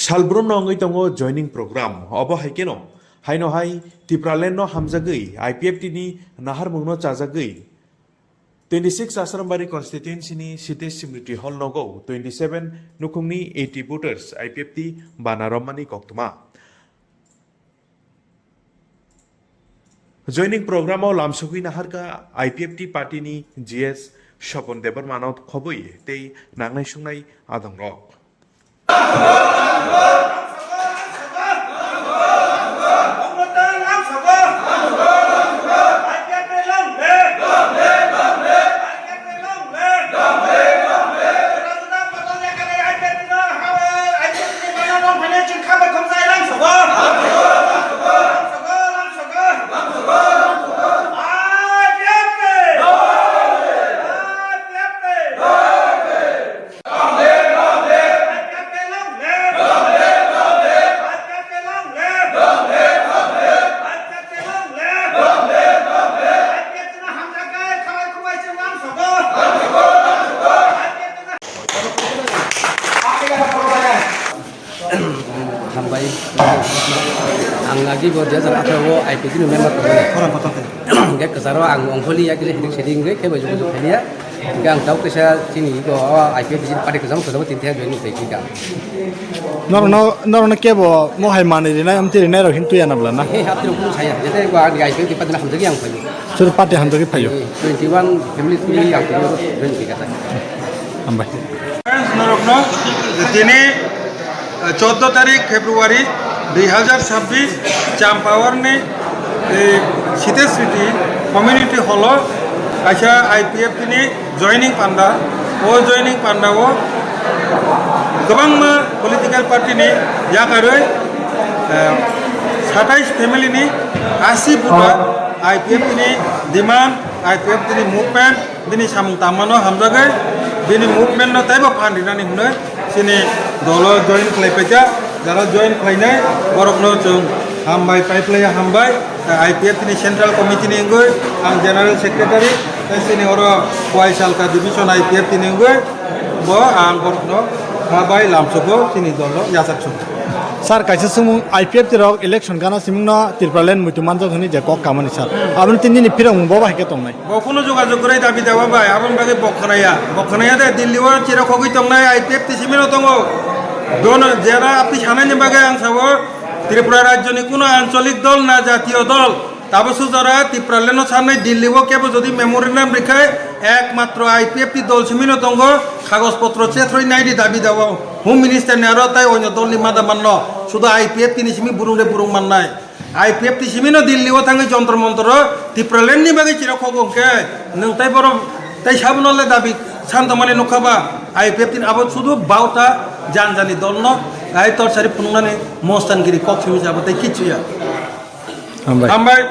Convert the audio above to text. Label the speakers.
Speaker 1: Salbrum nongoi tongo joining program obo haikeno haino hai tipralen no hamjagei IPFT ni nahar mungno chajagei 26 Asrambari constituency ni City Simriti Hall nogo 27 nukungni 80 voters IPFT banaromani koktuma joining program o lamsugui nahar ka IPFT party ni GS Shopon Debar manot khoboi tei nangnai sungnai adongrok
Speaker 2: Sampai ang lagi buat dia salah satu IPT ni memang orang potong. Gak kesaro ang ongkoli ya kita seding gak kayak baju dia. Jika ang tahu kesal sini itu IPT sini pada kesam kesam tinta join itu kita.
Speaker 3: Nor kayak mau hai mana ini na amtir ini roh hintu ya na belana.
Speaker 2: Hati aku saya. Jadi gua di IPT pada nak hamzagi yang payu.
Speaker 3: Suruh parti hantu kita payu.
Speaker 2: 21 family family yang payu join kita.
Speaker 3: Ambai.
Speaker 4: Norokno ini 14 तारीख February 2026 चाम्पावर ने सीते city community hall अच्छा IPF ने joining पांडा वो joining पांडा वो गबांग political party ने या करे 27 फैमिली ने 80 बुटा IPF ने डिमांड IPF ने मूवमेंट दिनी सामुं तामानो हमजागे दिनी मूवमेंट न ताइबा फान्डिना नि हुने sini dolo join klepeja jara join kleine borokno chung hambai pipeline hambai IPF ni central committee ni ngoi ang general secretary sini oro kwai salka division IPF ni ngoi bo ang borokno hambai lamsoko sini dolo yasak chung
Speaker 3: Sar kaisa sumung IPF tirok election kana simung na tirpalen mutuman to thoni je kok kamani sar abun tinni ni pirong bo ba ke tongnai
Speaker 4: bo kono jogajog korai dabi dawa bai abun bage bokhanaya de dilli wa chira khogi tongnai IPF ti simino tongo dono jera apni sanani bage ang sabo Tripura রাজ্য ni কোনো আঞ্চলিক দল না জাতীয় দল তাবসু দ্বারা ত্রিপুরালেনো সামনে দিল্লি ও কেবল যদি মেমোরেন্ডাম রেখায় একমাত্র IPF দল সিমিনো তঙ্গ কাগজপত্র চেত্রই নাইডি দাবি দেওয়া হোম মিনিস্টার নেয়ারো তাই অন্য দল নিমাদা মান্য শুধু IPF তিনি সিমি বুরুংরে বুরুং মান্নায় IPF সিমিনো দিল্লি ও থাঙ্গে যন্ত্র মন্ত্র ত্রিপুরালেননি বাগে চিরখগংকে নং তাই বড় তাই সাবনলে দাবি শান্ত মানে নখাবা IPF তিন আবার শুধু বাউটা জানজানি দল ন আই তোর সারি ফুননানে মস্তানগিরি কক্ষ যাবো তাই কিছু
Speaker 3: ambai